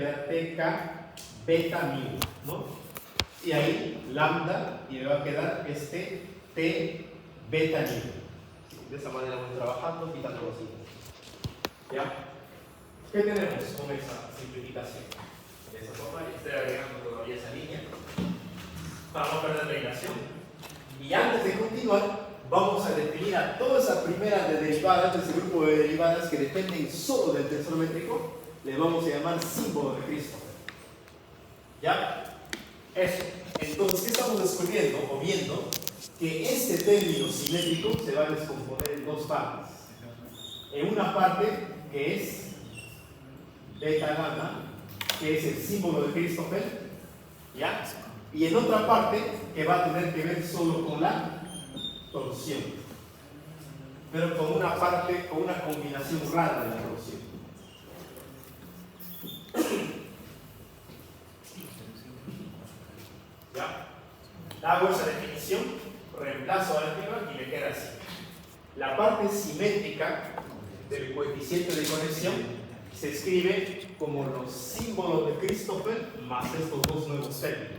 TK beta mu, ¿no? Y ahí lambda y me va a quedar este T beta mu. De esa manera voy trabajando, quitando los signos. ¿Ya? ¿Qué tenemos con esa simplificación? De esa forma, y estoy agregando todavía esa línea para no perder la relación. Y antes de continuar, vamos a definir a toda esa primera de derivadas, de ese grupo de derivadas que dependen solo del tensor métrico, le vamos a llamar símbolo de Christopher. ¿Ya? Eso. Entonces, ¿qué estamos descubriendo o viendo? Que este término simétrico se va a descomponer en dos partes. En una parte que es beta gamma, que es el símbolo de Christopher, ¿ya? Y en otra parte que va a tener que ver solo con la torsión, pero con una parte, con una combinación rara de la torsión. ¿Ya? Hago esa definición, reemplazo álgebra y me queda así. La parte simétrica del coeficiente de conexión se escribe como los símbolos de Christopher más estos dos nuevos términos.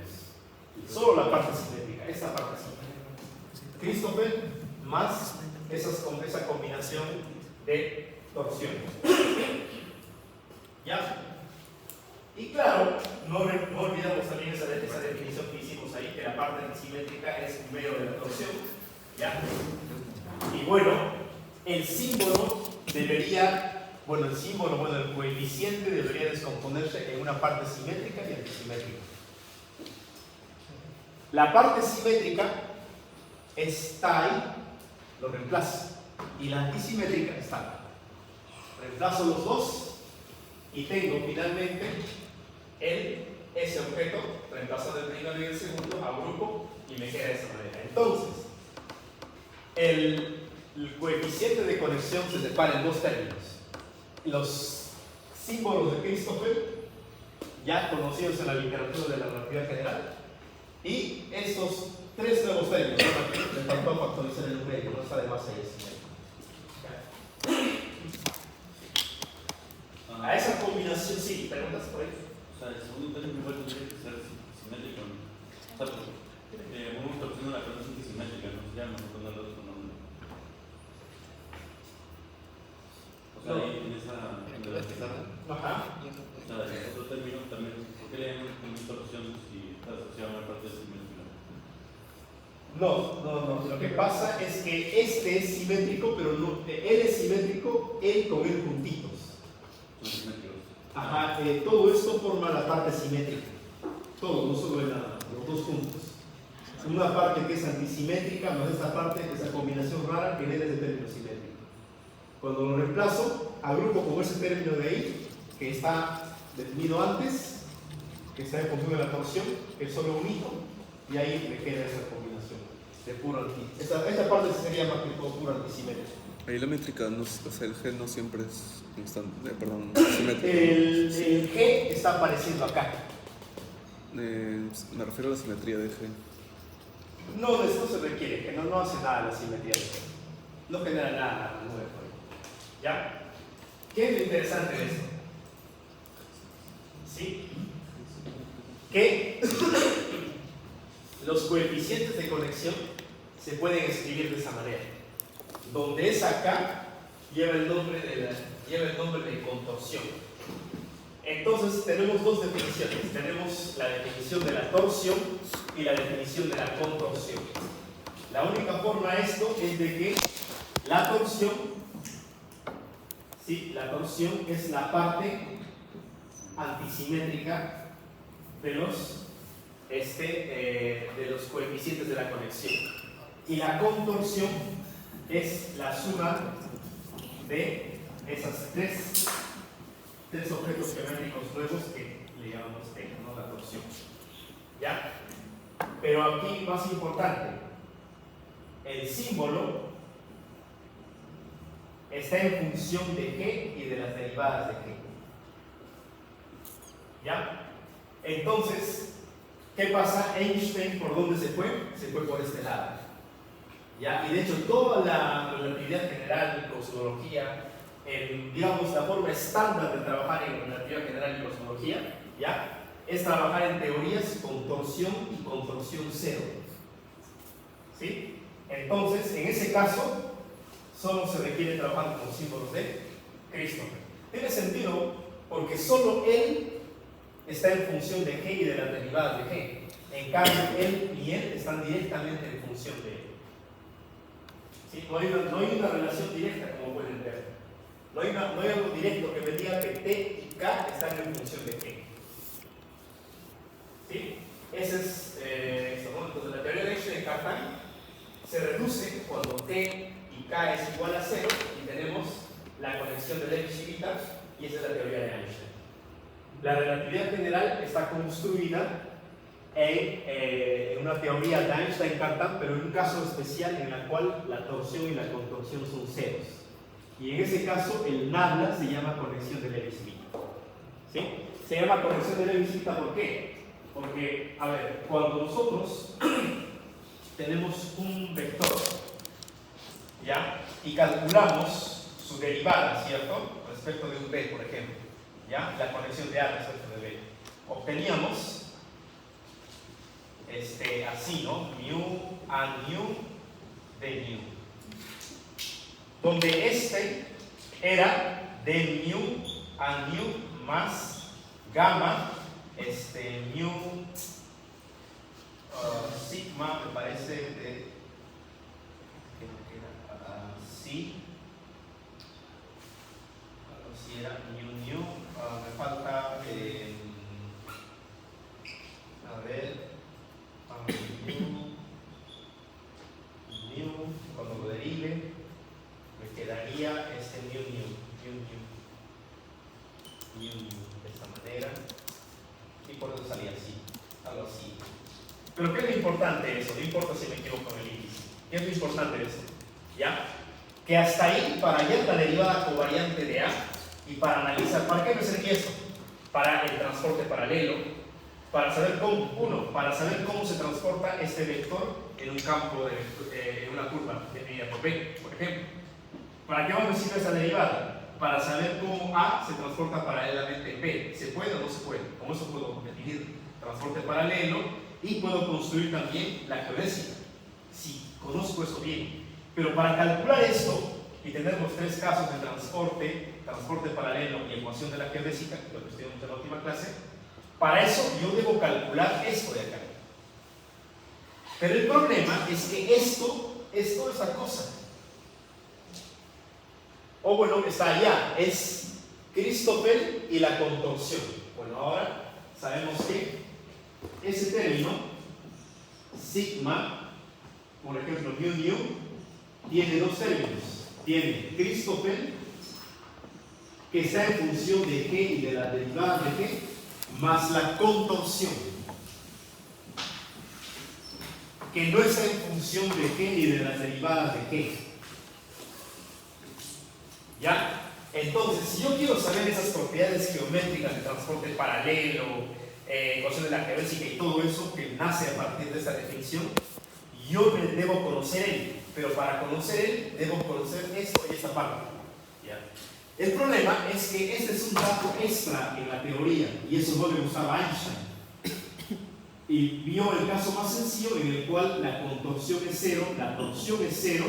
Solo la parte simétrica, esta parte simétrica. Christopher más esa combinación de torsiones. ¿Ya? Y claro, no olvidamos también esa definición que hicimos ahí, que la parte simétrica es un medio de la torsión. ¿Ya? Y bueno, el símbolo debería, el coeficiente debería descomponerse en una parte simétrica y antisimétrica. La parte simétrica está ahí, lo reemplazo, y la antisimétrica está ahí. Reemplazo los dos y tengo finalmente ese objeto reemplazando el primero y el segundo a grupo y me queda de esa manera. Entonces, el coeficiente de conexión se separa en dos términos. Los símbolos de Christopher, ya conocidos en la literatura de la relatividad general, y estos tres nuevos términos. Me faltó factorizar el numérico, no está de más ahí. A esa combinación, sí, preguntas por ahí. O sea, el segundo término igual tendría que ser simétrico, ¿no? O sea, una torsión de la conexión simétrica, ¿no? Ya no me acuerdo el otro nombre. O sea, ahí en esa. Ajá. O sea, el otro término también. ¿Por qué le llaman como torsión si está asociado a una parte simétrica? No. Lo que pasa es que este es simétrico, pero no, él es simétrico, él con él juntitos. Son simétricos. Ajá, todo esto forma la parte simétrica. Todo, no solo los dos juntos. Una parte que es antisimétrica, más esta parte, esa combinación rara, genera ese término simétrico. Cuando lo reemplazo, agrupo con ese término de ahí, que está definido antes, que está en función de la torsión, que es solo un hijo, y ahí me queda esa combinación de puro antisimétrico. Esta parte sería más que todo puro antisimétrico. Ahí la métrica, no, o sea, el G no siempre es constante, simétrico. El G está apareciendo acá. Me refiero a la simetría de G. No, esto se requiere, que no hace nada la simetría de G. No genera nada nuevo. ¿Ya? ¿Qué es lo interesante de esto? ¿Sí? Que los coeficientes de conexión se pueden escribir de esa manera. Donde es acá, lleva el nombre de contorsión. Entonces tenemos dos definiciones. Tenemos la definición de la torsión y la definición de la contorsión. La única forma de esto es de que la torsión, ¿sí? La torsión es la parte antisimétrica de los coeficientes de la conexión. Y la contorsión es la suma de esas tres objetos geométricos nuevos que le llamamos T, ¿no? La torsión. ¿Ya? Pero aquí más importante, el símbolo está en función de G y de las derivadas de G. ¿Ya? Entonces, ¿qué pasa? Einstein, ¿por dónde se fue? Se fue por este lado. ¿Ya? Y de hecho, toda la relatividad general, cosmología, digamos, la forma estándar de trabajar en relatividad general y cosmología, ¿ya? Es trabajar en teorías con torsión y con torsión cero. ¿Sí? Entonces, en ese caso, solo se requiere trabajar con símbolos de Christopher. Tiene sentido porque solo él está en función de G y de las derivadas de G. En cambio, él y él están directamente en función de él. ¿Sí? No hay una relación directa, como pueden ver. No hay algo directo que me diga que T y K están en función de G. ¿Sí? Ese es esto, ¿no? Entonces, la teoría de Einstein-Cartan se reduce cuando T y K es igual a 0 y tenemos la conexión de Leibniz y Vita, y esa es la teoría de Einstein. La relatividad general está construida en una teoría de Einstein-Cartan, pero en un caso especial en el cual la torsión y la contorsión son ceros. Y en ese caso, el nabla se llama conexión de Leibniz-Vita. ¿Sí? Se llama conexión de Leibniz-Vita, ¿por qué? Porque, a ver, cuando nosotros tenemos un vector, ¿ya? Y calculamos su derivada, ¿cierto? Respecto de un b, por ejemplo, ¿ya? La conexión de a respecto de b. Obteníamos así, ¿no? Mu a mu de mu. Donde era de mu a mu más gamma, mu sigma, me parece, de sí. Si era mu, me falta, a ver, mu, cuando lo derive, me quedaría mu, de esta manera, y por eso salía así, algo así. Pero ¿qué es lo importante de eso? No importa si me equivoco con el índice. ¿Qué es lo importante de eso? ¿Ya? Que hasta ahí, para hallar la derivada covariante de A y para analizar, ¿para qué me servía eso? Para el transporte paralelo, para saber para saber cómo se transporta este vector en un campo, en una curva definida por B, por ejemplo. ¿Para qué me sirve esa derivada? Para saber cómo A se transporta paralelamente en B. ¿Se puede o no se puede? Con eso puedo definir transporte paralelo y puedo construir también la geodésica, si conozco eso bien. Pero para calcular esto, y tenemos tres casos de transporte paralelo y ecuación de la geodésica, lo que estudiamos en la última clase, para eso yo debo calcular esto de acá. Pero el problema es que esto es toda esta cosa. O bueno, está allá, es Christoffel y la contorsión. Bueno, ahora sabemos que ese término, sigma, por ejemplo, mu, tiene dos términos. Tiene Christoffel, que está en función de G y de la derivada de G, más la contorsión, que no está en función de G ni de las derivadas de G. ¿Ya? Entonces, si yo quiero saber esas propiedades geométricas de transporte paralelo, ecuación de la geodésica y todo eso que nace a partir de esta definición, yo debo conocer él, pero para conocer él debo conocer esto y esta parte. ¿Ya? El problema es que este es un dato extra en la teoría y eso no le gustaba a Einstein. Y vio el caso más sencillo en el cual la contorsión es cero, la torsión es cero,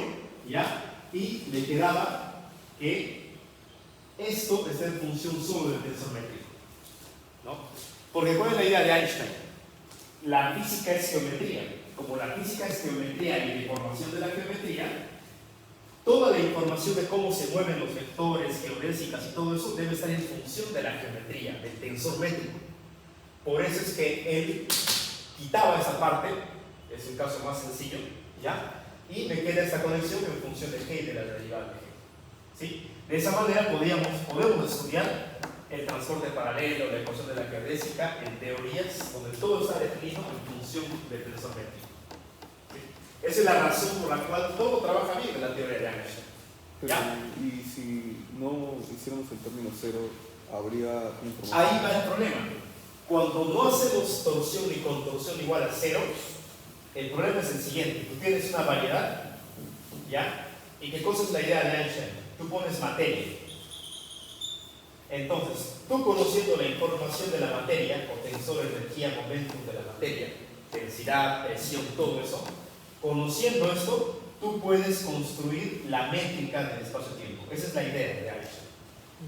¿ya? Y le quedaba que esto está en función solo del tensor métrico, ¿no? Porque ¿cuál es la idea de Einstein? La física es geometría. Como la física es geometría y la información de la geometría, toda la información de cómo se mueven los vectores, geodésicas y todo eso debe estar en función de la geometría, del tensor métrico. Por eso es que él quitaba esa parte, es un caso más sencillo, ¿ya? Y me queda esta conexión en función de G y de la derivada de G. ¿Sí? De esa manera podemos estudiar el transporte paralelo, la ecuación de la geodésica en teorías donde todo está definido en función del tensor métrico. ¿Sí? Esa es la razón por la cual todo trabaja bien en la teoría de Einstein. ¿Ya? Y si no hiciéramos el término cero, habría información. Ahí va el problema. Cuando no hacemos torsión y contorsión igual a cero, el problema es el siguiente. Tú tienes una variedad, ¿ya? ¿Y qué cosa es la idea de Einstein? Tú pones materia, Entonces, tú conociendo la información de la materia, o tensor, energía, momentum de la materia, densidad, presión, todo eso, conociendo esto, tú puedes construir la métrica del espacio-tiempo. Esa es la idea de Einstein.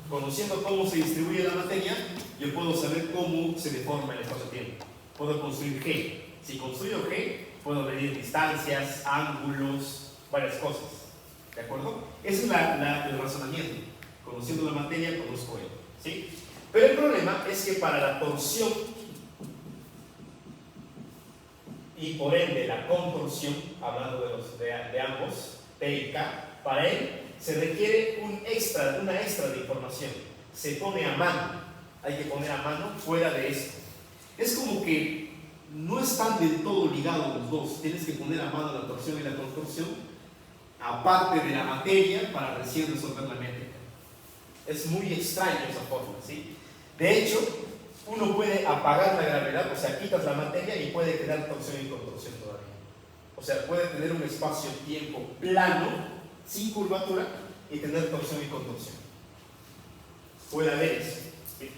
Conociendo cómo se distribuye la materia, yo puedo saber cómo se deforma el espacio-tiempo. Puedo construir G. Si construyo G, puedo medir distancias, ángulos, varias cosas. ¿De acuerdo? Ese es el razonamiento. Conociendo la materia, conozco él. ¿Sí? Pero el problema es que para la torsión y por ende la contorsión, hablando de ambos, T y K, para él se requiere una extra de información. Se pone a mano. Hay que poner a mano fuera de esto. Es como que no están del todo ligados los dos. Tienes que poner a mano la torsión y la contorsión, aparte de la materia, para recién resolver la métrica. Es muy extraño esa forma, ¿sí? De hecho, uno puede apagar la gravedad, o sea, quitas la materia y puede quedar torsión y contorsión todavía. O sea, puede tener un espacio-tiempo plano, sin curvatura, y tener torsión y contorsión. Puede haber eso. ¿Sí?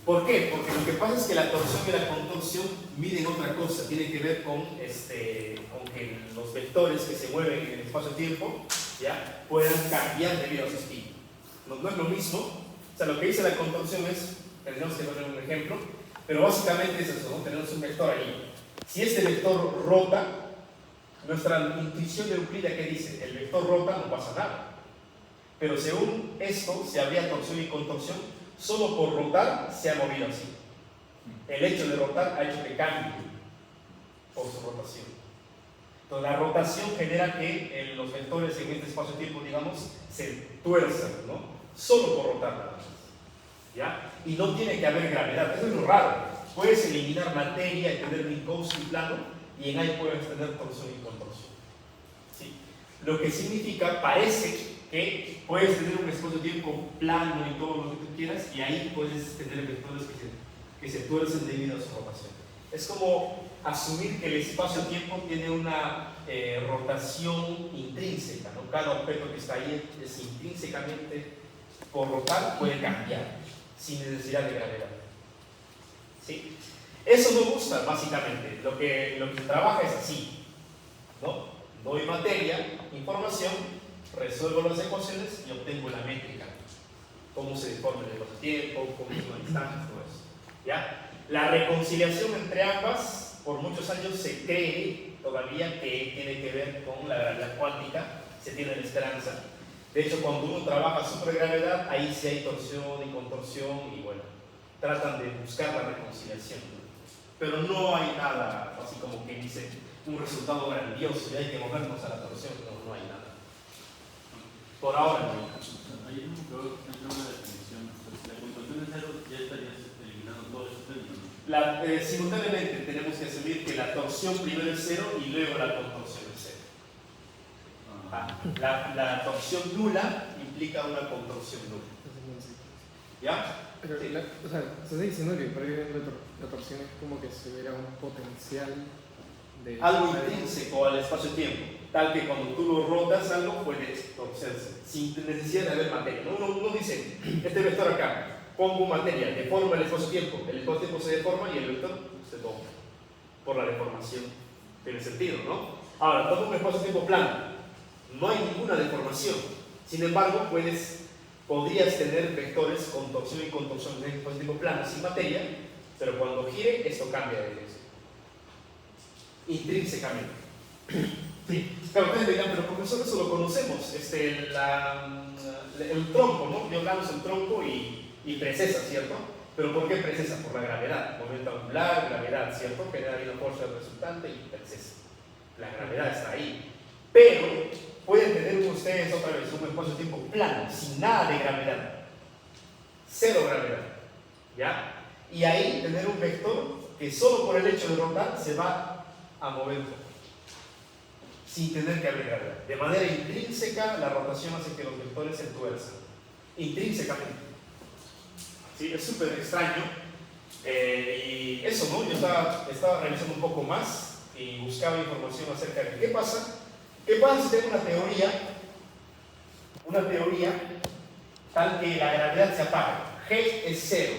¿Por qué? Porque lo que pasa es que la torsión y la contorsión miden otra cosa. Tiene que ver con que los vectores que se mueven en el espacio-tiempo ya puedan cambiar debido a su espín. No es lo mismo. O sea, lo que dice la contorsión es, tenemos que poner un ejemplo, pero básicamente es eso, ¿no? Tenemos un vector ahí. Si este vector rota, nuestra intuición de Euclida, ¿qué dice? El vector rota, no pasa nada. Pero según esto, si habría torsión y contorsión, solo por rotar se ha movido así. El hecho de rotar ha hecho que cambie por su rotación. Entonces, la rotación genera que los vectores en este espacio-tiempo, digamos, se tuerzan, ¿no? Solo por rotar nada más. ¿Ya? Y no tiene que haber gravedad. Eso es lo raro. Puedes eliminar materia y tener Minkowski plano, y en ahí puedes tener torsión y contorsión. ¿Sí? Lo que significa, parece que puedes tener un espacio-tiempo plano y todo lo que tú quieras, y ahí puedes tener vectores que se tuercen debido a su rotación. Es como asumir que el espacio-tiempo tiene una rotación intrínseca, ¿no? Cada objeto que está ahí es intrínsecamente, por rotar, puede cambiar sin necesidad de gravedad. ¿Sí? Eso me gusta, básicamente. Lo que se trabaja es así, ¿no? Doy materia, información, resuelvo las ecuaciones y obtengo la métrica. Cómo se deforma el espacio-tiempo, cómo es una distancia, todo eso. ¿Ya? La reconciliación entre ambas, por muchos años se cree todavía que tiene que ver con la gravedad cuántica, se tiene la esperanza. De hecho, cuando uno trabaja supergravedad, ahí sí hay torsión y contorsión y bueno, tratan de buscar la reconciliación. Pero no hay nada así como que dice un resultado grandioso y hay que movernos a la torsión. No hay nada. Por ahora no. Ayer me quedó una definición. Si la contorsión es cero, ya estarías eliminando todo eso. Simultáneamente tenemos que asumir que la torsión primero es cero y luego la contorsión es cero. La torsión nula implica una contorsión nula. ¿Ya? Pero, Sí. o sea, se está diciendo que por ahí la torsión es como que se viera un potencial de Algo intrínseco al espacio-tiempo, tal que cuando tú lo rotas algo puede torcerse, sin necesidad de haber materia. Uno dice, este vector acá, pongo materia, deforma el espacio-tiempo se deforma y el vector se dobla por la deformación. Tiene sentido, ¿no? Ahora, tomo un espacio-tiempo plano, no hay ninguna deformación. Sin embargo, podrías tener vectores con torsión y contorsión en un espacio-tiempo plano sin materia, pero cuando gire, esto cambia de dirección. Intrínsecamente. Sí. Claro, ustedes dirán, pero profesor, eso lo conocemos. El tronco, ¿no? Ya hablamos del tronco y precesa, ¿cierto? Pero ¿por qué precesa? Por la gravedad. Momento angular, gravedad, ¿cierto? Genera ahí una fuerza resultante y precesa. La gravedad está ahí. Pero pueden tener ustedes otra vez un espacio-tiempo plano, sin nada de gravedad. Cero gravedad. ¿Ya? Y ahí tener un vector que solo por el hecho de rotar se va a mover sin tener que haber gravedad. De manera intrínseca, la rotación hace que los vectores se tuerzan. Intrínsecamente. ¿Sí? Es súper extraño. Y eso, ¿no? Yo estaba revisando un poco más y buscaba información acerca de qué pasa. ¿Qué pasa si tengo una teoría tal que la gravedad se apaga? G es 0,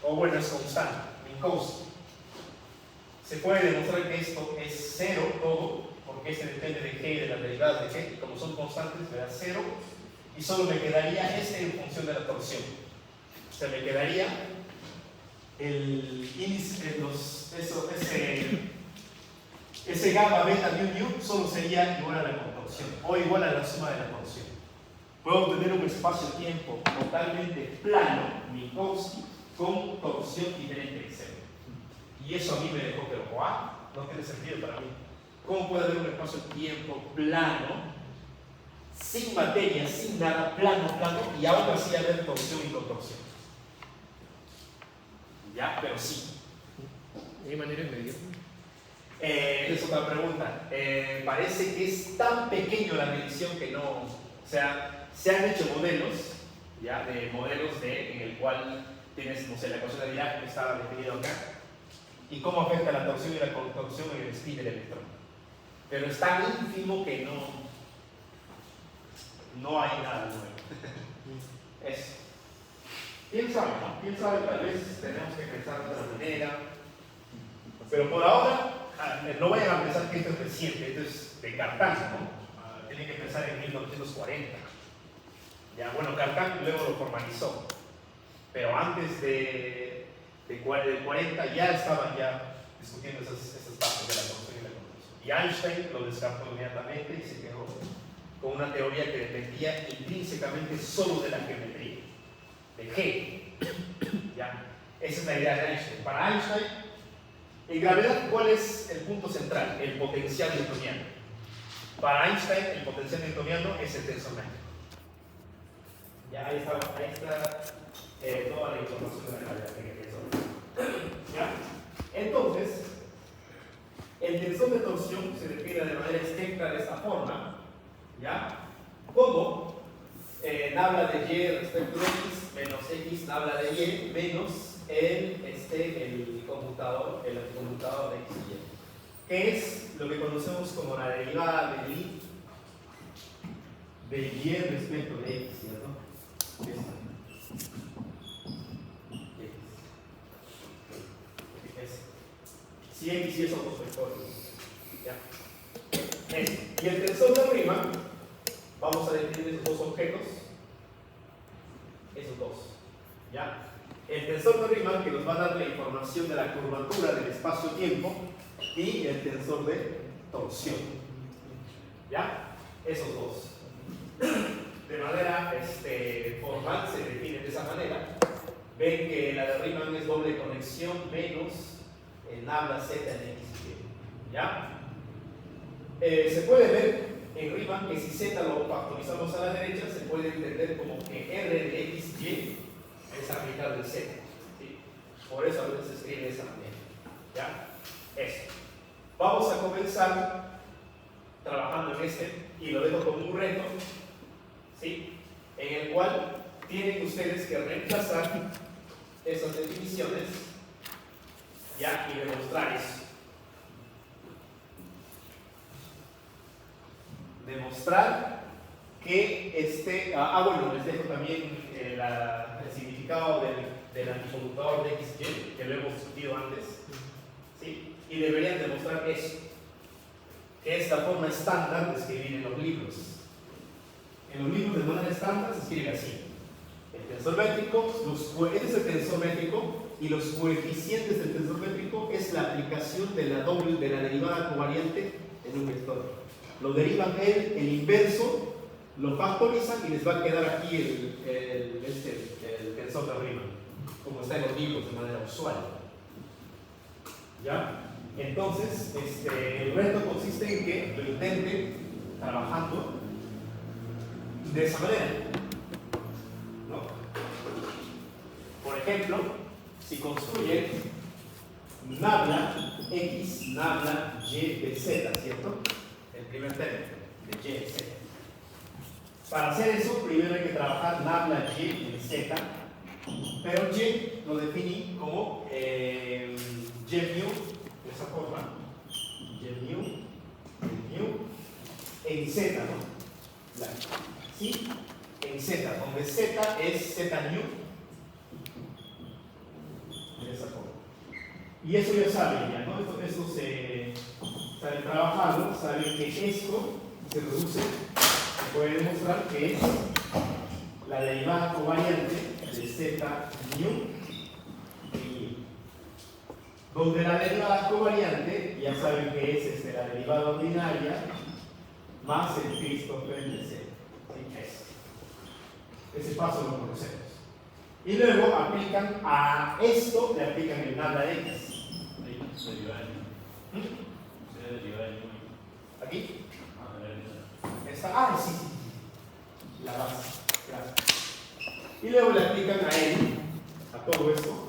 o bueno, es constante, Minkowski. Se puede demostrar que esto es 0 todo, porque este depende de G y de las derivadas de G, y como son constantes me da 0, y solo me quedaría este en función de la torsión. O sea, me quedaría el índice, ese gamma, beta, mu, solo sería igual a la contorsión, o igual a la suma de la torsión. Puedo obtener un espacio-tiempo totalmente plano, Minkowski, con torsión diferente de 0. Y eso a mí me dejó, pero ¡guau! No tiene sentido para mí. ¿Cómo puede haber un espacio-tiempo plano, sin materia, sin nada, plano, y aún así haber torsión y contorsión? Ya, pero sí. ¿Hay manera de medirlo? Es otra pregunta. Parece que es tan pequeño la medición que no. O sea, se han hecho modelos, ya, de modelos en el cual tienes, no sé, la ecuación de Dirac que estaba definido acá, y cómo afecta la torsión y la contorsión en el spin del electrón. Pero es tan ínfimo que no hay nada nuevo. Eso. ¿Quién sabe? ¿No? ¿Quién sabe? Tal vez tenemos que pensar de otra manera. Pero por ahora, no vayan a pensar que esto es reciente, esto es de Cartan, ¿no? Tienen que pensar en 1940. Ya, bueno, Cartan luego lo formalizó, pero antes del 40 ya estaban discutiendo esas bases de la torsión y la contorsión. Y Einstein lo descartó inmediatamente y se quedó con una teoría que dependía intrínsecamente solo de la geometría, de G. ¿Ya? Esa es la idea de Einstein. Para Einstein, en gravedad, ¿cuál es el punto central? El potencial newtoniano. Para Einstein, el potencial newtoniano es el tensor métrico. Ya, ahí está toda la información de la gravedad en el tensor. ¿Ya? Entonces, el tensor de torsión se define de manera estricta de esta forma, ¿ya? Como nabla de y respecto a x menos x nabla de y menos el conmutador de x y y, que es lo que conocemos como la derivada de y respecto de x, ¿cierto? Si x y son dos vectores. ¿Ya? Y el tensor de Riemann, vamos a definir esos dos objetos, esos dos. ¿Ya? El tensor de Riemann, que nos va a dar la información de la curvatura del espacio-tiempo, y el tensor de torsión. ¿Ya? Esos dos. De manera formal se define de esa manera. Ven que la de Riemann es doble conexión menos nabla z en x y y. ¿Ya? Se puede ver en Riemann que si z lo factorizamos a la derecha, se puede entender como que r de x y y es aplicable en z. ¿Sí? Por eso a veces se escribe de esa manera. ¿Ya? Eso. Vamos a comenzar trabajando en y lo dejo como un reto, ¿sí? En el cual tienen ustedes que reemplazar esas definiciones, ¿ya? Y demostrar eso. Demostrar que bueno, les dejo también el significado del anticonmutador de XY, que lo hemos discutido antes, ¿sí? Y deberían demostrar eso, que es la forma estándar de escribir en los libros. En los libros de manera estándar se escribe así: el tensor métrico, este es el tensor métrico, y los coeficientes del tensor métrico es la aplicación de la derivada covariante en un vector. Lo derivan el inverso, lo factorizan y les va a quedar aquí el tensor de Riemann, como está en los libros de manera usual. ¿Ya? Entonces, el reto consiste en que lo intenten trabajando de esa manera, ¿no? Por ejemplo, si construyen nabla x, nabla y de z, ¿cierto? El primer término de y de z. Para hacer eso, primero hay que trabajar nabla y de z, pero y lo definí como y mu, de esa forma, y mu en z, ¿no? ¿Sí? En z, donde z es z nu, Y eso ya saben, ya, ¿no? Esto se sabe trabajarlo, saben que esto se reduce, se puede demostrar que es la derivada covariante de z mu y donde la derivada covariante ya saben que es la derivada ordinaria más el Christopher de z. Ese paso lo conocemos. Y luego aplican a esto, le aplican el nada x. ¿Aquí? Esta, sí, la base. Gracias. Y luego le aplican a él, a todo esto,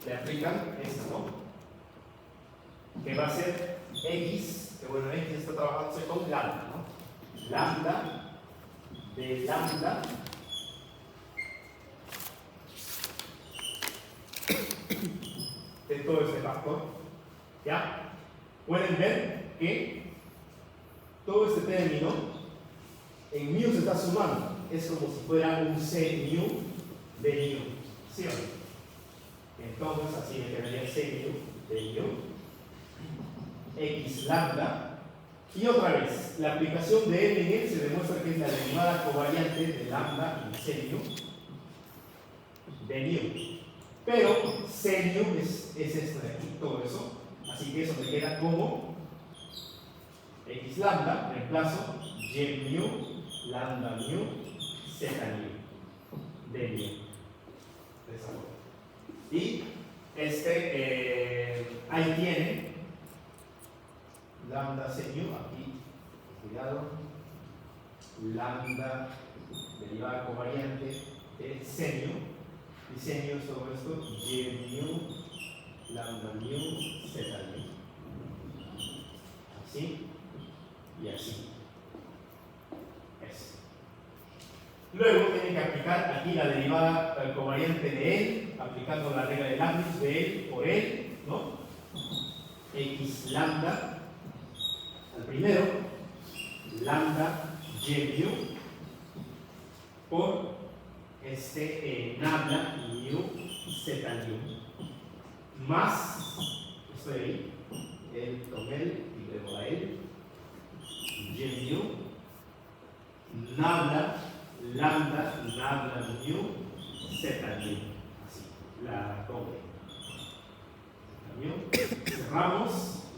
le aplican esto, ¿no? Que va a ser x, que bueno, x está trabajándose con lambda, ¿no? Lambda de lambda de todo este factor. ¿Ya? Pueden ver que todo este término en mu se está sumando. Es como si fuera un c mu de mu. ¿Sí o no? Entonces así me quedaría c mu de mu x lambda. Y otra vez, la aplicación de n en él se demuestra que es la derivada covariante de lambda y c mu de mu. Pero c mu es esto de aquí, todo eso. Así que eso me queda como x lambda, reemplazo y mu, lambda mu, z mu, de mu. De esa forma. Y ahí tiene lambda c mu, aquí, cuidado, lambda derivada covariante de c mu. Y c mu es todo esto, y mu, lambda mu, z mu. Así y así. Eso. Luego tienen que aplicar aquí la derivada covariante de él, aplicando la regla de Leibniz de él por él, ¿no? X lambda al primero, lambda y mu por nabla mu z mu más, esto de ahí, él con él y luego a él, y mu, nabla, lambda, nabla mu, z mu, así, la doble. Cerramos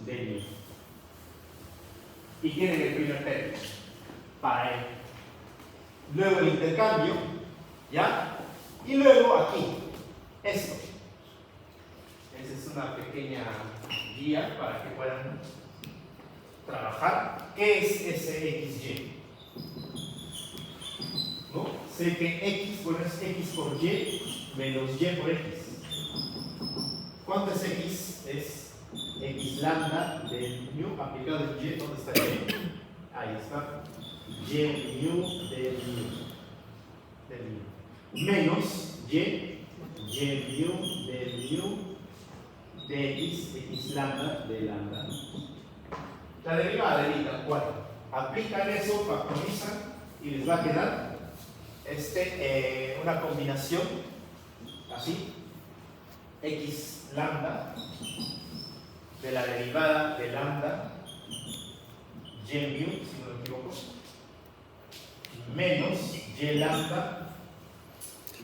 de mu. Y tienen el primer término para él. Luego el intercambio, ¿ya? Y luego aquí, esto. Esa es una pequeña guía para que puedan trabajar. ¿Qué es ese XY? ¿No? Sé que X, bueno, es X por Y menos Y por X. ¿Cuánto es X? Es X lambda del mu aplicado en Y. ¿Dónde está Y? Ahí está. Y mu del mu. Menos Y mu del mu de X lambda de lambda. La derivada de tal cual. Aplican eso, factorizan y les va a quedar una combinación así. X lambda de la derivada de lambda y mu, si no me equivoco, menos y lambda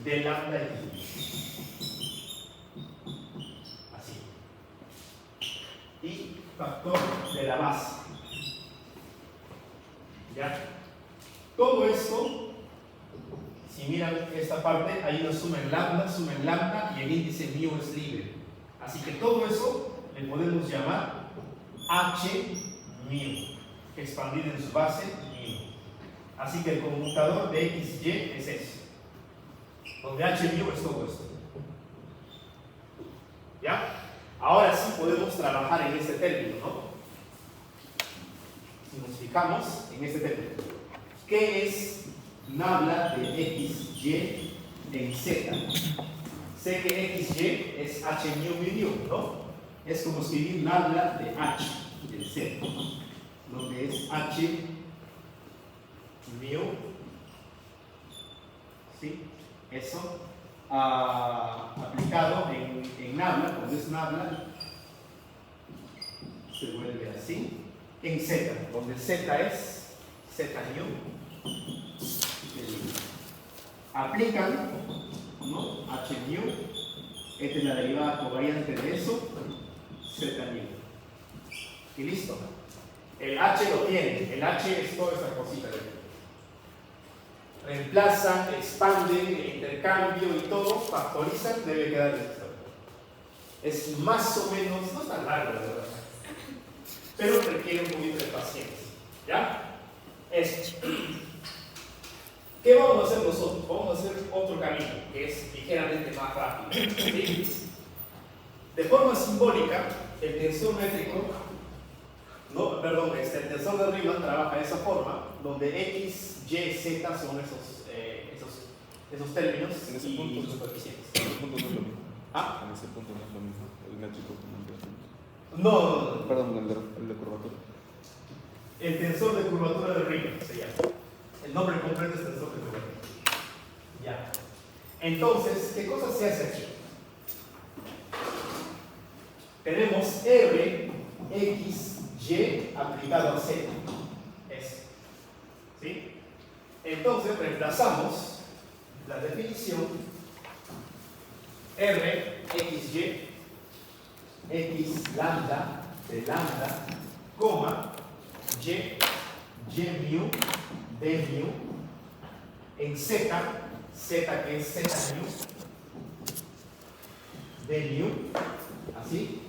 de lambda x. Así. Y factor de la base. ¿Ya? Todo esto, si miran esta parte, hay una suma en lambda y el índice mu es libre. Así que todo eso le podemos llamar h mu, expandido en su base mu. Así que el conmutador de xy es eso, donde h mu es todo esto. ¿Ya? Ahora sí podemos trabajar en este término, ¿no? Si nos fijamos en este término, ¿qué es nabla de xy en z? Sé que xy es h mu, ¿no? Es como escribir nabla de h en z, lo que es h mu, ¿sí? Eso aplicado en nabla, cuando es nabla, se vuelve así. En Z, donde Z es Z new. Aplican, ¿no? H new. Esta es la derivada covariante de eso. Z new. Y listo. El H lo tiene. El H es toda esta cosita de aquí. Reemplazan, expanden, intercambio y todo, factorizan, debe quedar esto. Es más o menos, no es tan largo la verdad, pero requiere un poquito de paciencia. ¿Ya? Esto. ¿Qué vamos a hacer nosotros? Vamos a hacer otro camino, que es ligeramente más rápido. ¿Sí? De forma simbólica, el tensor métrico, no, perdón, el tensor de Riemann trabaja de esa forma, donde X, Y, Z son esos términos En ese y punto, los coeficientes. En ese punto no es lo mismo. ¿Ah? En ese punto no es lo mismo. El métrico con el de... No. Perdón, el de curvatura. El tensor de curvatura de Riemann se llama. El nombre completo es tensor de curvatura. Ya. Entonces, ¿qué cosa se hace aquí? Tenemos R, X, Y aplicado a Z. Eso. ¿Sí? Entonces, reemplazamos la definición R, X, Y, X lambda de lambda, coma, Y mu, D mu, en Z, Z que es Z mu, D mu, así.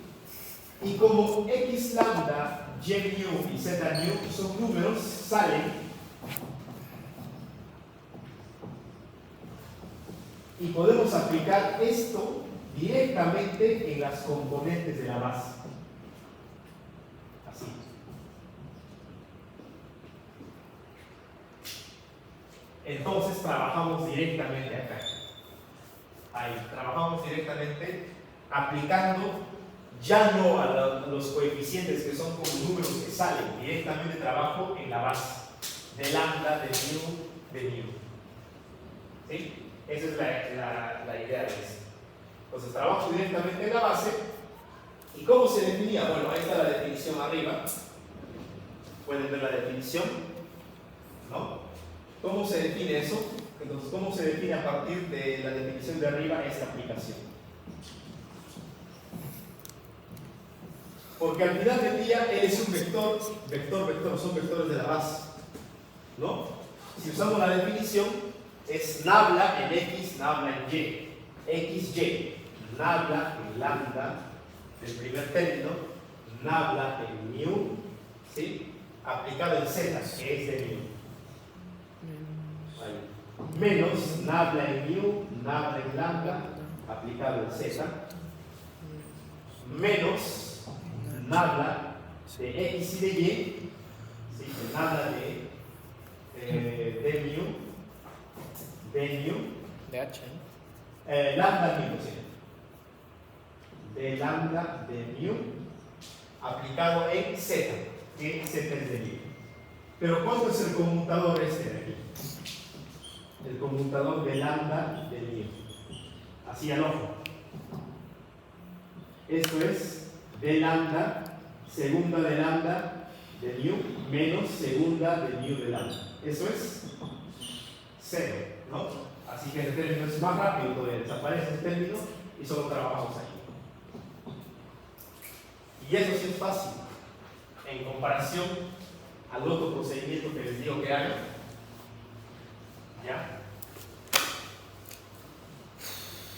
Y como X lambda, Y mu y Z mu son números, salen. Y podemos aplicar esto directamente en las componentes de la base. Así. Entonces trabajamos directamente acá. Ahí, trabajamos directamente aplicando ya no a los coeficientes que son como números que salen, directamente trabajo en la base de lambda, de mu. ¿Sí? Esa es la idea de esto. Entonces trabajo directamente en la base. ¿Y cómo se definía? Bueno, ahí está la definición arriba. Pueden ver la definición, ¿no? ¿Cómo se define eso? Entonces, ¿cómo se define a partir de la definición de arriba esta aplicación? Porque al final del día él es un vector, son vectores de la base, ¿no? Si usamos la definición, es nabla en X, nabla en Y, XY, nabla en lambda del primer término, nabla en mu, ¿sí? Aplicado en Z, que es de mu. Menos nabla en mu, nabla en lambda, aplicado en Z, menos nabla de X y de Y, ¿sí? Nabla de mu, De H. lambda mu, ¿sí? De lambda de mu, aplicado en Z, que Z es de mu. Pero ¿cuánto es el conmutador este de aquí? El conmutador de lambda de mu. Así al ojo. Esto es de lambda, segunda de lambda de mu, menos segunda de mu de lambda. Eso es 0, ¿no? Así que el término es más rápido, todavía desaparece el término y solo trabajamos aquí. Y eso sí es fácil, en comparación al otro procedimiento que les digo que hagan. ¿Ya?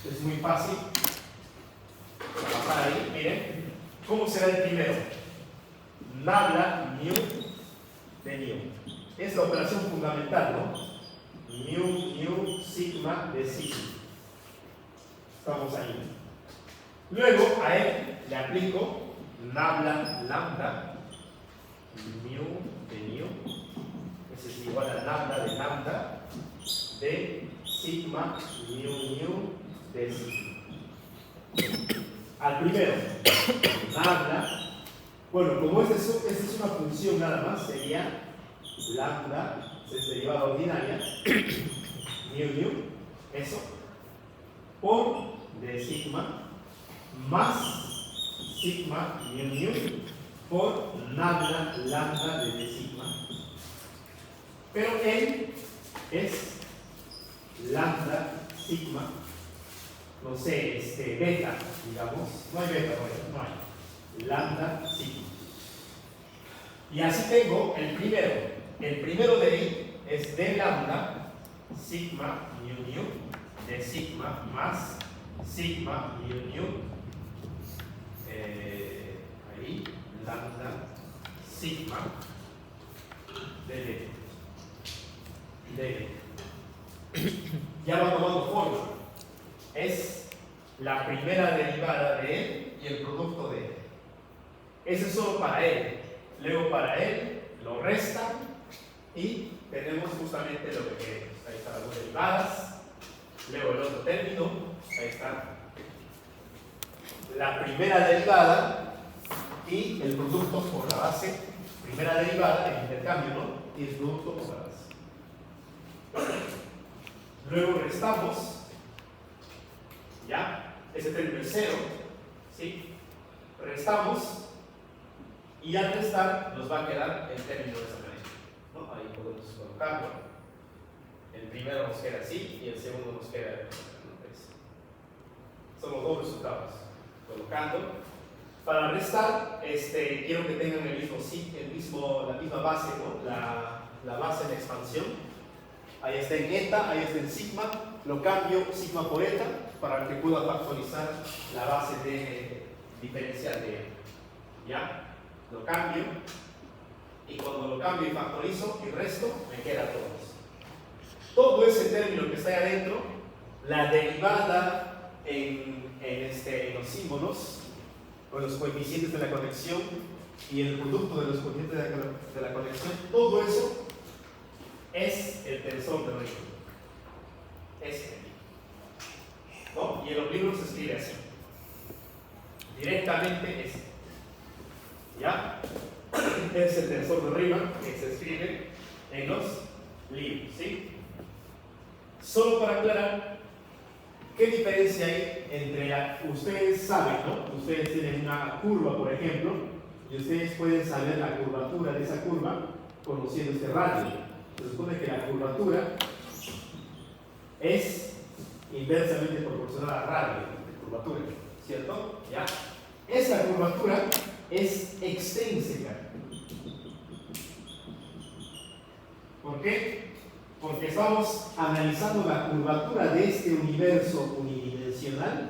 Es muy fácil. Pasar ahí, miren. ¿Cómo será el primero? Nabla mu de mu. Es la operación fundamental, ¿no? Mu, sigma de sigma. Estamos ahí. Luego a él le aplico nabla lambda, mu de mu. Ese es igual a nabla de lambda de sigma mu de sigma. Al primero, nabla. Bueno, como esta es una función nada más, sería lambda, es derivada ordinaria, mu, eso, por de sigma, más sigma mu, por lambda de D sigma. Pero N es lambda sigma, no sé, beta, digamos. No hay beta, no hay. Lambda sigma. Y así tengo el primero. El primero de ahí es D lambda sigma mu de sigma más sigma mu ahí lambda sigma de D. Ya va tomando forma. Es la primera derivada de él y el producto de él. Ese es solo para él. Luego para él lo restan y tenemos justamente lo que queremos. Ahí están las dos derivadas. Luego el otro término. Ahí está la primera derivada y el producto por la base. Primera derivada, el intercambio, ¿no? Y el producto por la base. Luego restamos. ¿Ya? Ese término es 0. ¿Sí? Restamos. Y al restar nos va a quedar el término de esa manera, ¿no? Ahí podemos colocarlo. El primero nos queda así y el segundo nos queda de esta manera. Son los dos resultados. Colocando. Para restar, quiero que tengan la misma base, ¿no? La base de expansión. Ahí está en eta, ahí está en sigma. Lo cambio sigma por eta para que pueda factorizar la base de diferencial de eta. ¿Ya? Lo cambio y cuando lo cambio y factorizo y resto, me queda todo eso. Todo ese término que está ahí adentro, la derivada en los símbolos o los coeficientes de la conexión y el producto de los coeficientes de la conexión, todo eso es el tensor de Riemann. ¿No? Y en los libros se escribe así. Directamente este. ¿Ya? Es el tensor de Riemann que se escribe en los libros, ¿sí? Solo para aclarar, ¿qué diferencia hay entre ustedes saben, ¿no? Ustedes tienen una curva, por ejemplo, y ustedes pueden saber la curvatura de esa curva conociendo este radio. Se supone que la curvatura es inversamente proporcional al radio de curvatura, ¿cierto? ¿Ya? Esa curvatura es extrínseca. ¿Por qué? Porque estamos analizando la curvatura de este universo unidimensional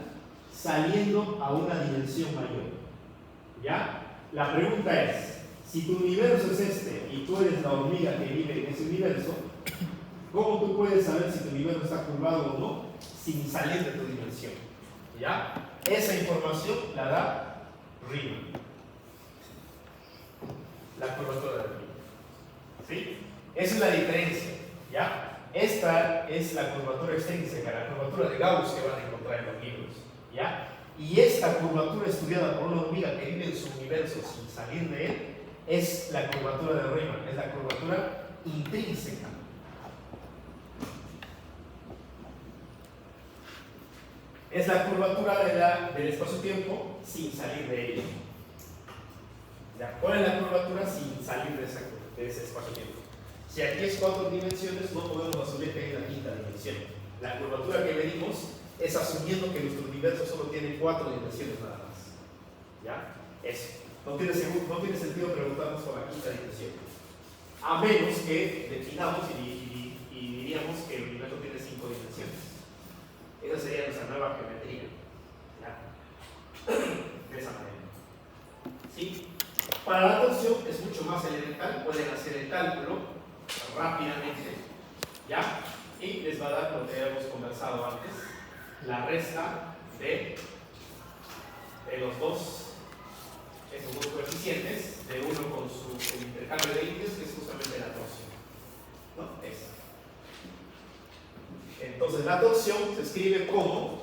saliendo a una dimensión mayor. ¿Ya? La pregunta es, si tu universo es este y tú eres la hormiga que vive en ese universo, ¿cómo tú puedes saber si tu universo está curvado o no sin salir de tu dimensión? ¿Ya? Esa información la da Riemann. La curvatura de Riemann. ¿Sí? Esa es la diferencia. ¿Ya? Esta es la curvatura extrínseca, la curvatura de Gauss que van a encontrar en los libros. ¿Ya? Y esta curvatura estudiada por una hormiga que vive en su universo sin salir de él es la curvatura de Riemann, es la curvatura intrínseca. Es la curvatura del espacio-tiempo sin salir de él. ¿Ya? ¿Cuál es la curvatura sin salir de ese espacio-tiempo? Si aquí es 4 dimensiones, no podemos asumir que hay una quinta dimensión. La curvatura que medimos es asumiendo que nuestro universo solo tiene 4 dimensiones nada más. ¿Ya? Eso. No tiene sentido preguntarnos por la quinta dimensión. A menos que definamos y diríamos que el universo tiene 5 dimensiones. Esa sería nuestra nueva geometría. ¿Ya? De esa manera. ¿Sí? Para la torsión es mucho más elemental. Pueden hacer el cálculo rápidamente. ¿Ya? Y les va a dar lo que habíamos conversado antes. La resta de los dos, esos dos coeficientes, de uno con el intercambio de índices, que es justamente la torsión. ¿No? Esa. Entonces la torsión se escribe como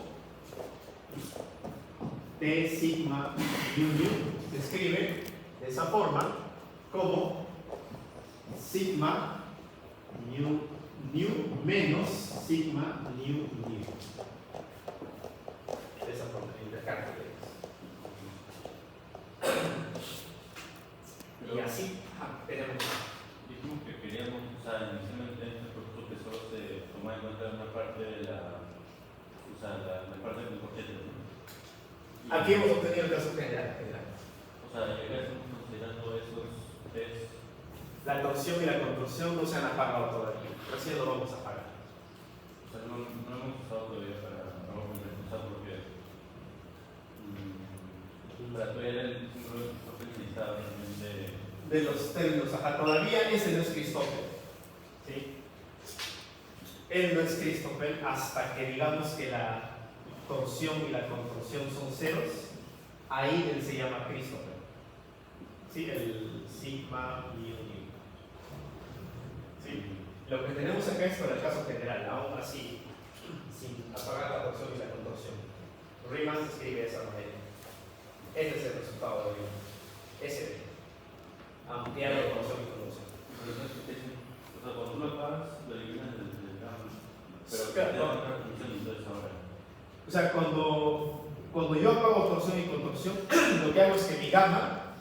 T sigma mu, se escribe de esa forma como sigma mu menos sigma mu. De esa forma, el intercambio de ellos. Y así tenemos. Dijimos que queríamos, o sea, inicialmente en este proceso que solo se tomaba en cuenta una parte de la, o sea, la parte del corchete, ¿no? Aquí hemos obtenido el caso general. O sea, ya que estamos considerando esos test. La torsión y la contorsión no se han apagado todavía. Recién lo vamos a apagar. O sea, no hemos usado todavía para compensar porque para todavía el símbolo que necesitaba realmente. De los términos, todavía ese no es Christoffel. ¿Sí? Él no es Christoffel hasta que digamos que la torsión y la contorsión son ceros. Ahí él se llama Christoffel. ¿Sí? El sigma y un. ¿Sí? Lo que tenemos acá es para el caso general, aún así, sin apagar la torsión y la contorsión. Riemann se escribe de esa manera. Ese es el resultado de Riemann. Ese ampliar la torsión y contorsión. O sea, cuando tú lo pagas, lo eliminas del gamma. Pero Claro, te da otra función entonces ahora. O sea, cuando yo apago torsión y contorsión, lo que hago es que mi gamma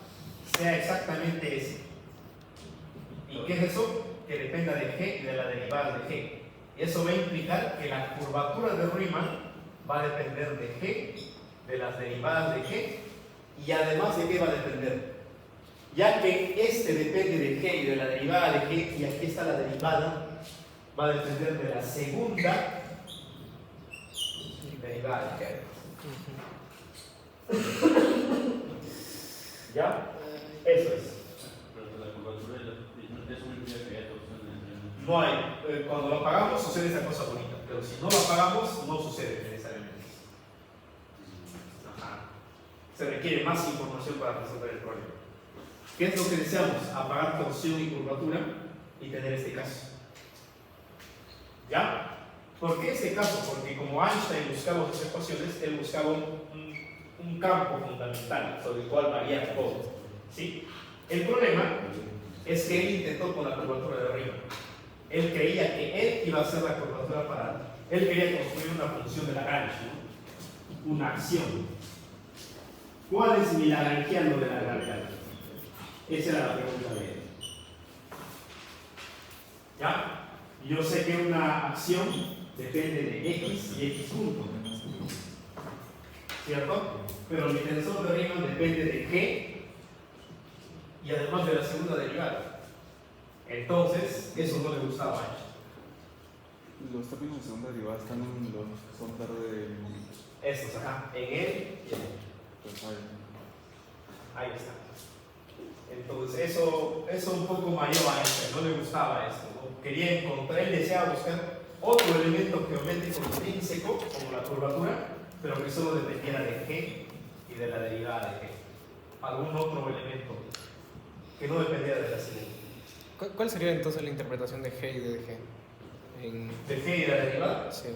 sea exactamente ese. ¿Y qué es eso? Que dependa de G y de la derivada de G. Y eso va a implicar que la curvatura de Riemann va a depender de G, de las derivadas de G, y además de qué va a depender. Ya que este depende de G y de la derivada de G, y aquí está la derivada, va a depender de la segunda derivada de G. ¿Ya? Eso es. Pero la curvatura eso no implica que haya torsión en el. No hay. Cuando lo apagamos sucede esa cosa bonita, pero si no lo apagamos no sucede necesariamente. Ajá. Se requiere más información para resolver el problema. ¿Qué es lo que deseamos? Apagar torsión y curvatura y tener este caso. ¿Ya? ¿Por qué este caso? Porque como Einstein buscaba sus ecuaciones, él buscaba un campo fundamental sobre el cual varía todo. ¿Sí? El problema es que él intentó con la curvatura de Riemann. Él creía que él iba a hacer la curvatura para. Él quería construir una función de Lagrange, ¿no? Una acción. ¿Cuál es mi lagrangiano de Lagrange? Esa era la pregunta de él. ¿Ya? Yo sé que una acción depende de x y x punto. ¿Cierto? Pero mi tensor de Riemann depende de g y además de la segunda derivada. Entonces, eso no le gustaba a él. Los términos de segunda derivada están en los que son verde. Estos acá, en él y en él. Pues Ahí está. Entonces, eso un poco mayor a Einstein, no le gustaba esto, ¿no? Quería encontrar, él deseaba buscar otro elemento geométrico intrínseco, como la curvatura, pero que solo dependiera de G y de la derivada de G. Algún otro elemento que no dependiera de la siguiente. ¿Cuál sería entonces la interpretación de G y de G? ¿De G y de la derivada? Sí,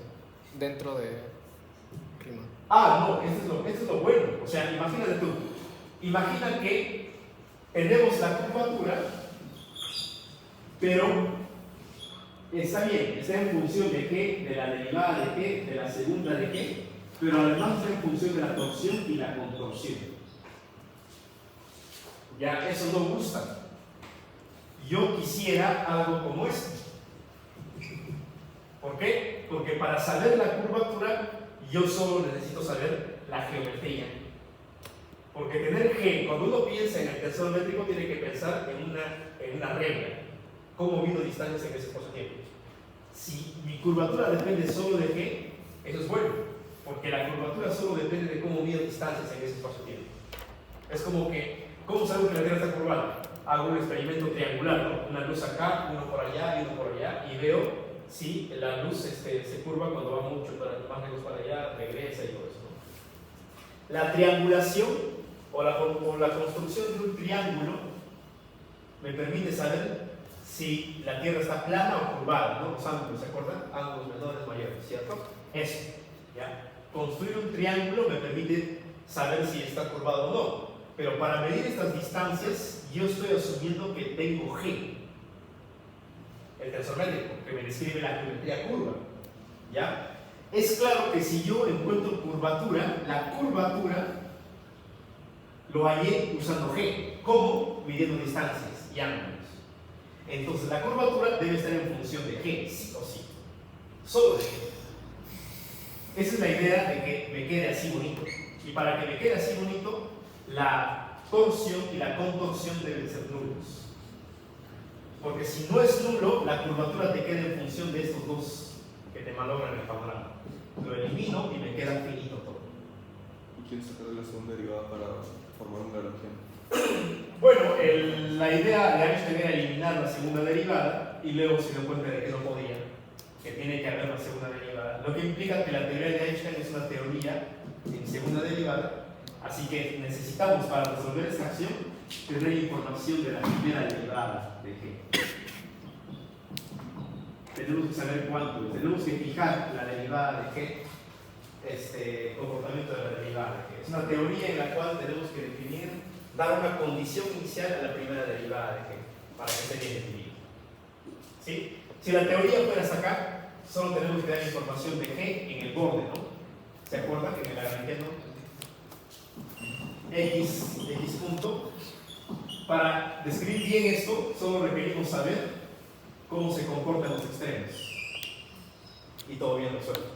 dentro de Riemann. No, esto es lo bueno. O sea, imagínate tú. Imagina que tenemos la curvatura, pero está bien, está en función de G, de la derivada de G, de la segunda de G, pero además está en función de la torsión y la contorsión. Ya, eso no gusta. Yo quisiera algo como esto. ¿Por qué? Porque para saber la curvatura, yo solo necesito saber la geometría. Porque tener G, cuando uno piensa en el tensor métrico, tiene que pensar en una regla. ¿Cómo mido distancias en ese espacio-tiempo? Si mi curvatura depende solo de G, eso es bueno. Porque la curvatura solo depende de cómo mido distancias en ese espacio-tiempo. Es como que, ¿cómo sabemos que la Tierra está curvada? Hago un experimento triangular, ¿no? Una luz acá, uno por allá y uno por allá, y veo si la luz se curva cuando va mucho más lejos para allá, regresa y todo eso, ¿no? La triangulación o la construcción de un triángulo me permite saber si la Tierra está plana o curvada, ¿no? Los ángulos, ¿se acuerdan? Ángulos menores, mayores, ¿cierto? Eso, ¿ya? Construir un triángulo me permite saber si está curvado o no. Pero para medir estas distancias, yo estoy asumiendo que tengo G, el tensor métrico, que me describe la geometría curva. ¿Ya? Es claro que si yo encuentro curvatura, lo hallé usando G. ¿Cómo? Midiendo distancias y ángulos. Entonces la curvatura debe estar en función de G, sí o sí. Solo de G. Esa es la idea de que me quede así bonito. Y para que me quede así bonito, la torsión y la contorsión deben ser nulos. Porque si no es nulo, la curvatura te queda en función de estos dos que te malogran el panorama. Lo elimino y me queda finito todo. ¿Y quieres sacar la segunda derivada para formar un Lagrangiano? Bueno, la idea de Einstein era eliminar la segunda derivada y luego se dio cuenta de que no podía, que tiene que haber la segunda derivada. Lo que implica que la teoría de Einstein es una teoría en segunda derivada, así que necesitamos para resolver esta acción tener información de la primera derivada de G. Tenemos que saber cuánto, tenemos que fijar la derivada de G, comportamiento de la derivada de G. Es una teoría en la cual tenemos que definir, dar una condición inicial a la primera derivada de G para que esté bien definido. ¿Sí? Si la teoría fuera a sacar, solo tenemos que dar información de G en el borde, ¿no? ¿Se acuerdan que en el Lagrangiano X punto? Para describir bien esto, solo requerimos saber cómo se comportan los extremos. Y todo bien resuelto,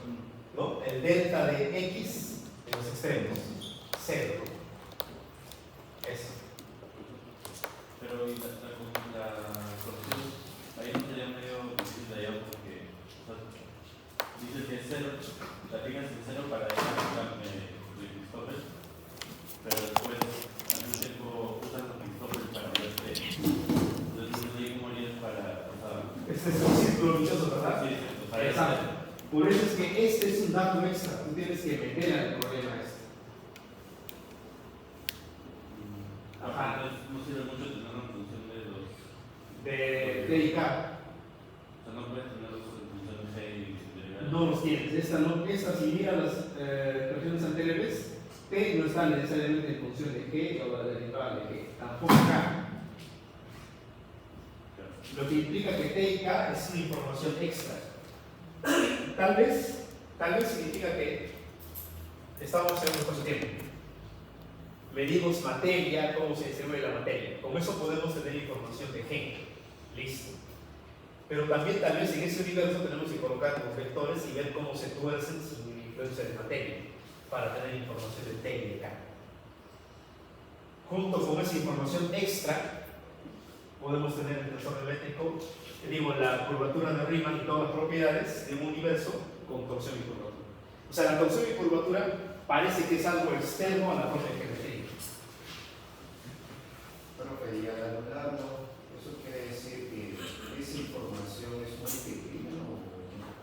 ¿no? El delta de X en los extremos, 0, ¿no? Eso. Pero y la solución, ahí no sería medio difícil de allá porque dice que es 0, la fijas en 0 para el Christoffel, pero después al mismo tiempo usas los Christoffel para ver entonces no sé cómo harías para, Este es un círculo vicioso, ¿verdad? Sí, para exacto. Por eso es que este es un dato extra, tú tienes que meter al problema este. Ajá. No sirve mucho tener una función de los De T y K. O sea, no puedes tener dos funciones G y derivar. No los tienes. Esta si mira las expresiones anteriores, T no está necesariamente en función de G o la derivada de G, tampoco K. Lo que implica que T y K es una información extra. Tal vez significa que estamos en un espacio tiempo. Medimos materia, cómo se distribuye la materia. Con eso podemos tener información de G. Listo. Pero también tal vez en ese universo tenemos que colocar los vectores y ver cómo se tuercen sin influencia de materia para tener información de T y de K. Junto con esa información extra podemos tener el tensor eléctrico, la curvatura de Riemann y todas las propiedades de un universo con torsión y curvatura. O sea, la torsión y curvatura parece que es algo externo a la propia geometría. Profe, y al anularlo, ¿eso quiere decir que esa información es muy pequeña o...?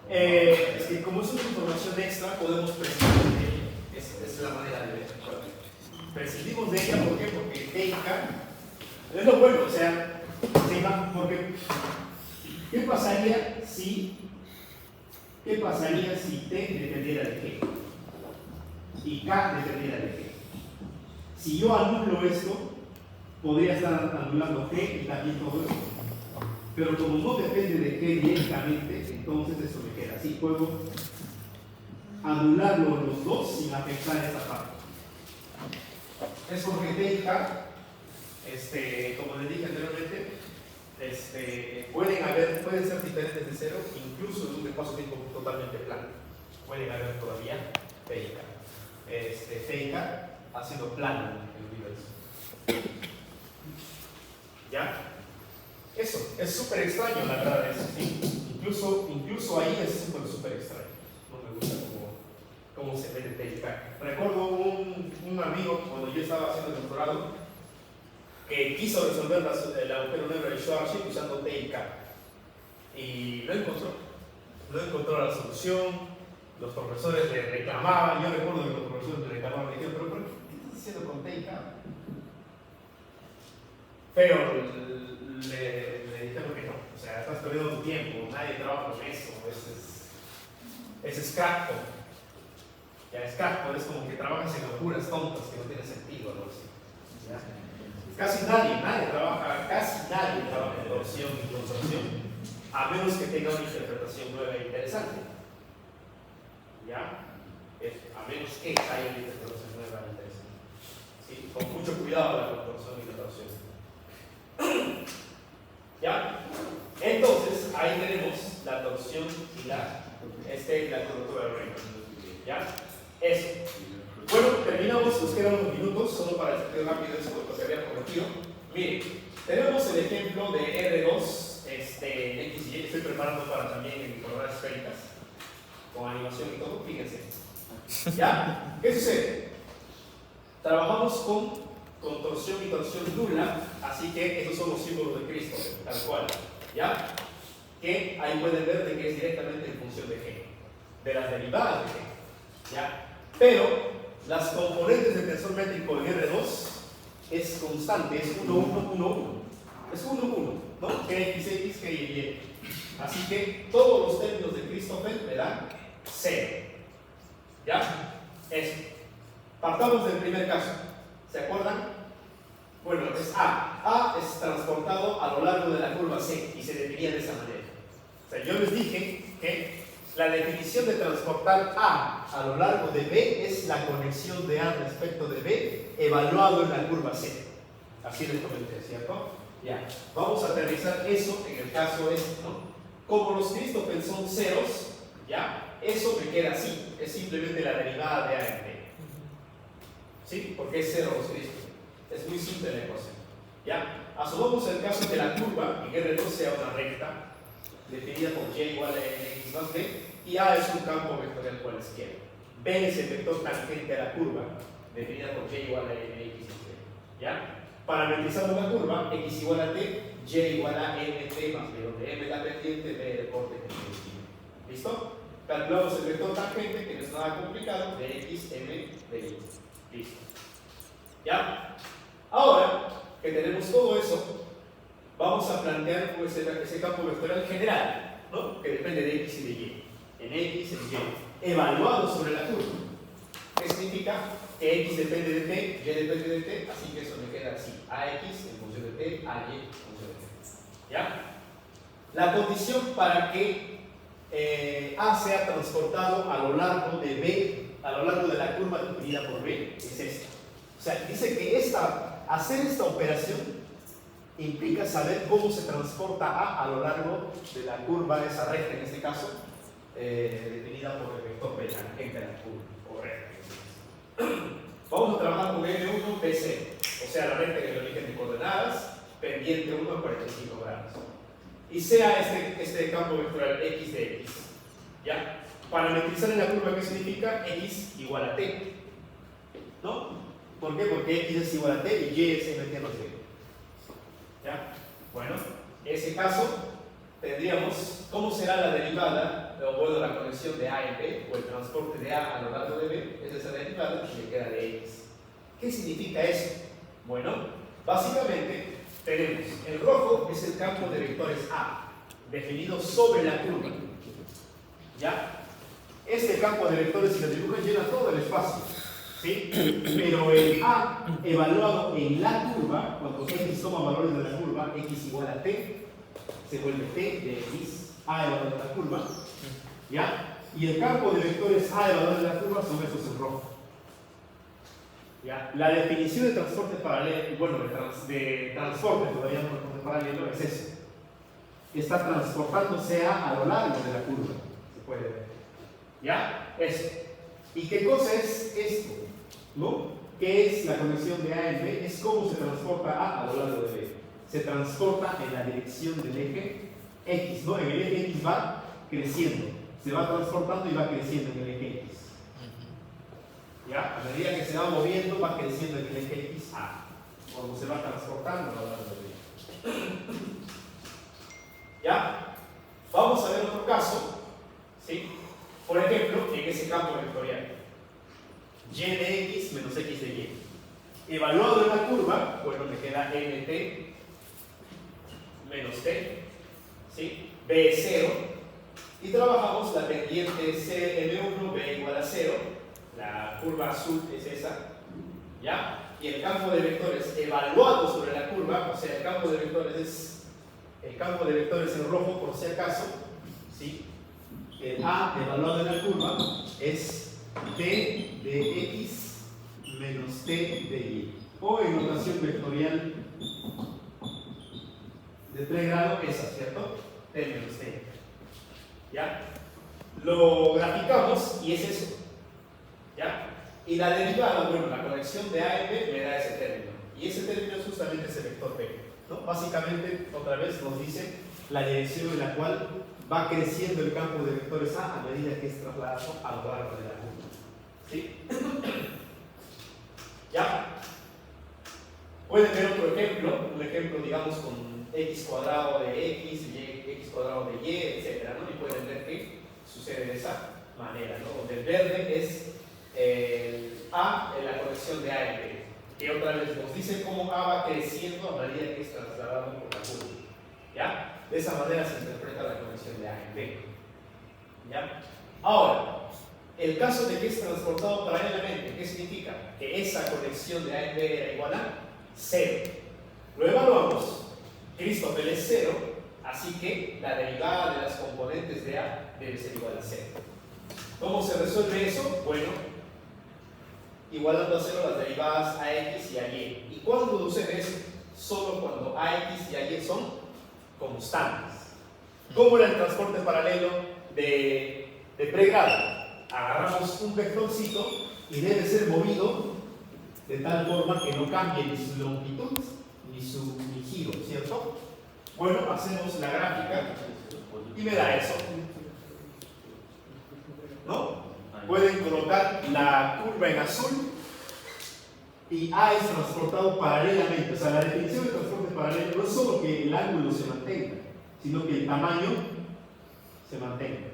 Es que como es una información extra, podemos prescindir de ella. Esa es la manera de ver. Prescindimos de ella, ¿por qué? Porque T y K es lo bueno, o sea, porque ¿qué pasaría si T dependiera de G y K dependiera de G? Si yo anulo esto, podría estar anulando G y también todo esto. Pero como no depende de G directamente, entonces eso me queda así. Puedo anularlo los dos sin afectar esta parte. Es porque T y K, como les dije anteriormente, pueden ser diferentes de cero, incluso en un espacio-tiempo totalmente plano. Pueden haber todavía T y K. T y K ha sido plano en el universo. ¿Ya? Eso, es súper extraño la verdad eso, ¿sí? Incluso ahí es súper extraño. No me gusta cómo se ve de T y K. Recuerdo un amigo cuando yo estaba haciendo el doctorado que quiso resolver el agujero negro de Schwarzschild usando T y K y no encontró la solución. Los profesores le reclamaban, yo recuerdo que los profesores le reclamaban, me dijeron, pero ¿qué estás haciendo con T y K? Pero le dijeron que no, o sea, estás perdiendo tu tiempo, nadie trabaja con eso, es crackpot. Ya es crackpot, es como que trabajas en locuras tontas que no tienen sentido, ¿no? ¿Ya? Casi nadie trabaja en torsión y contorsión, a menos que tenga una interpretación nueva e interesante. ¿Ya? A menos que haya una interpretación nueva e interesante. ¿Sí? Con mucho cuidado. cuidado la contorsión y la torsión. ¿Ya? Entonces, ahí tenemos la torsión y la curvatura recta. ¿Ya? Eso. Bueno, terminamos, nos quedan unos minutos, solo para explicar rápido esto, lo que se había prometido. Miren, tenemos el ejemplo de R2, X y Y, estoy preparando para también coordenadas esféricas, con animación y todo, fíjense. ¿Ya? ¿Qué sucede? Trabajamos con torsión y torsión nula, así que esos son los símbolos de Cristo, tal cual. ¿Ya? Que ahí pueden ver de que es directamente en función de G, de las derivadas de G. ¿Ya? Pero las componentes del tensor métrico en R2 es constante, es 1, 1, 1, 1. Es 1, 1, ¿no? X, X, G y Y. Así que todos los términos de Christoffel me dan 0. ¿Ya? Eso. Partamos del primer caso. ¿Se acuerdan? Bueno, es A. A es transportado a lo largo de la curva C y se definía de esa manera. O sea, yo les dije que la definición de transportar A lo largo de B es la conexión de A respecto de B evaluado en la curva C. Así les comenté, ¿cierto? Ya. Vamos a aterrizar eso en el caso este, ¿no? Como los Christoffel son ceros, ¿ya? Eso me queda así. Es simplemente la derivada de A en B. ¿Sí? Porque es cero los Christoffel. Es muy simple la ecuación. ¿Ya? Asumamos el caso que la curva en R2 sea una recta definida por Y igual a X más B, y A es un campo vectorial cualesquiera. B es el vector tangente a la curva, definida por Y igual a X más B. ¿Ya? Parametrizando la curva, X igual a T, Y igual a MT más B, donde M la pendiente, B el corte que ¿listo? Calculamos el vector tangente, que no es nada complicado, de X, M, de Y. ¿Listo? ¿Ya? Ahora que tenemos todo eso, vamos a plantear pues, ese campo vectorial general, ¿no? Que depende de X y de Y. En X, en Y, evaluado sobre la curva. ¿Qué significa? Que X depende de T, Y depende de T, así que eso me queda así. AX en función de T, AY en función de T. ¿Ya? La condición para que A sea transportado a lo largo de B, a lo largo de la curva dividida por B, es esta. O sea, dice que hacer esta operación implica saber cómo se transporta A lo largo de la curva, esa recta en este caso, definida por el vector B, tangente a la curva, o recta. Vamos a trabajar con M1, BC, o sea, la recta en el origen de coordenadas, pendiente 1 a 45 grados. Y sea este campo vectorial X de X. ¿Ya? Parametrizar en la curva, ¿qué significa? X igual a T. ¿No? ¿Por qué? Porque X es igual a T y Y es MT más B. ¿Ya? Bueno, en ese caso tendríamos, ¿cómo será la derivada? O bueno, la conexión de A en B, o el transporte de A lo largo de B, es esa derivada y le queda de X. ¿Qué significa eso? Bueno, básicamente tenemos, el rojo es el campo de vectores A, definido sobre la curva. ¿Ya? Este campo de vectores, si lo dibujan, llena todo el espacio. ¿Sí? Pero el A evaluado en la curva, cuando X toma valores de la curva, X igual a T, se vuelve T de X, A evaluado en la curva, ¿ya? Y el campo de vectores A evaluado en la curva son esos en rojo. ¿Ya? La definición de transporte paralelo, bueno, de transporte, todavía no transporte paralelo, es eso. Está transportándose a lo largo de la curva, se puede ver. ¿Ya? Eso. ¿Y qué cosa es esto? ¿No? ¿Qué es la conexión de A en B? Es cómo se transporta A lo largo de B. Se transporta en la dirección del eje X, ¿no? En el eje X va creciendo. Se va transportando y va creciendo en el eje X. ¿Ya? A medida que se va moviendo, va creciendo en el eje X A. Cuando se va transportando a lo largo de B. ¿Ya? Vamos a ver otro caso. ¿Sí? Por ejemplo, en ese campo vectorial. Y de X menos X de Y. Evaluado en la curva, bueno, me queda MT menos T, ¿sí? B es 0. Y trabajamos la pendiente CM1, B igual a 0. La curva azul es esa, ¿ya? Y el campo de vectores evaluado sobre la curva, o sea, el campo de vectores en rojo, por si acaso, ¿sí? El A evaluado en la curva es T de X menos T de Y. o en notación vectorial de pregrado esa, ¿cierto? T menos T. ¿Ya? Lo graficamos y es eso. ¿Ya? Y la derivada, bueno, la conexión de A en B me da ese término. Y ese término es justamente ese vector B, ¿no? Básicamente, otra vez nos dice la dirección en la cual va creciendo el campo de vectores A medida que es trasladado a lo largo de la curva. ¿Sí? ¿Ya? Pueden ver otro ejemplo, un ejemplo, digamos, con x cuadrado de x y x cuadrado de y, etcétera, ¿no? Y pueden ver que sucede de esa manera, ¿no? Donde el verde es el A en la conexión de A en B, que otra vez nos dice cómo A va creciendo a medida que es trasladado por la curva. ¿Ya? De esa manera se interpreta la conexión de A en B. ¿Ya? Ahora, el caso de que es transportado paralelamente, ¿qué significa? Que esa conexión de A en B era igual a 0. Lo evaluamos. Christoffel es 0, así que la derivada de las componentes de A debe ser igual a 0. ¿Cómo se resuelve eso? Bueno, igualando a 0 las derivadas a x y a y. ¿Y cuándo sucede eso? Solo cuando a x y a y son constantes. ¿Cómo era el transporte paralelo de pregrado? Agarramos un vectorcito y debe ser movido de tal forma que no cambie ni su longitud ni su giro, ¿cierto? Bueno, hacemos la gráfica y me da eso, ¿no? Pueden colocar la curva en azul y A es transportado paralelamente. O sea, la definición de transporte paralelo no es solo que el ángulo se mantenga, sino que el tamaño se mantenga.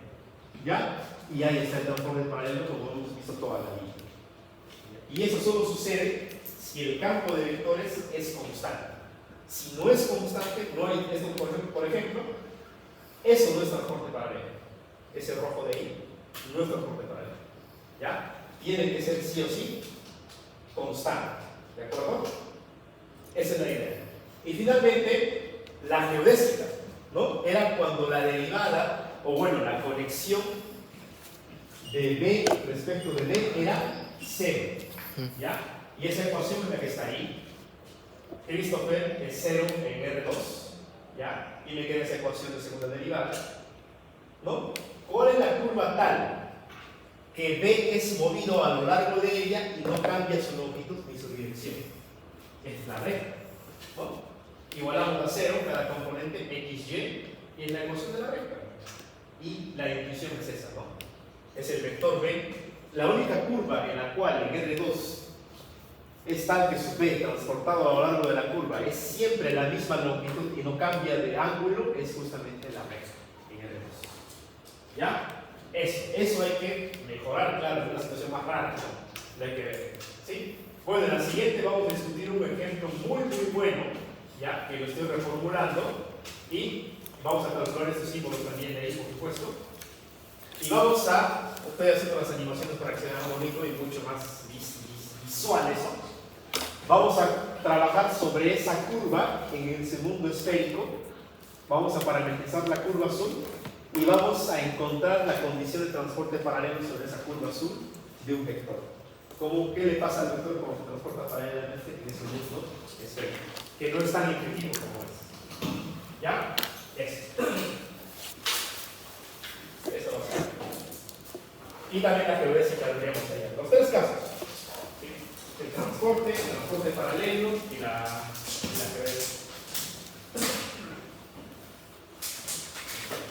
¿Ya? Y ahí está el transporte paralelo como hemos visto toda la vida. Y eso solo sucede si el campo de vectores es constante. Si no es constante, no hay esto, por ejemplo, eso no es transporte paralelo. Ese rojo de ahí no es transporte paralelo. ¿Ya? Tiene que ser sí o sí constante. ¿De acuerdo? Esa es la idea. Y finalmente, la geodésica, ¿no? Era cuando la derivada, o bueno, la conexión de B respecto de D era 0. ¿Ya? Y esa ecuación es la que está ahí. Christoffel es 0 en R2. ¿Ya? Y me queda esa ecuación de segunda derivada. ¿No? ¿Cuál es la curva tal que B es movido a lo largo de ella y no cambia su longitud ni su dirección? Es la recta, ¿no? Igualamos a 0 cada componente XY y es la ecuación de la recta. Y la intuición es esa, ¿no? Es el vector B. La única curva en la cual en R2 es tal que su B transportado a lo largo de la curva es siempre la misma longitud y no cambia de ángulo es justamente la recta en R2. ¿Ya? Eso hay que mejorar, claro, es una situación más rara, ¿no? Hay que ver, ¿sí? Bueno, en la siguiente vamos a discutir un ejemplo muy bueno, ya que lo estoy reformulando, y vamos a calcular estos símbolos también de ahí, por supuesto. Y vamos a, estoy haciendo las animaciones para que sea más bonito y mucho más visual eso. Vamos a trabajar sobre esa curva en ese mundo esférico. Vamos a parametrizar la curva azul y vamos a encontrar la condición de transporte paralelo sobre esa curva azul de un vector. ¿Qué le pasa al vector cuando se transporta paralelamente en ese mundo esférico? Que no es tan intuitivo como es. ¿Ya? Eso va a ser. Y también la geodésica tendríamos ahí.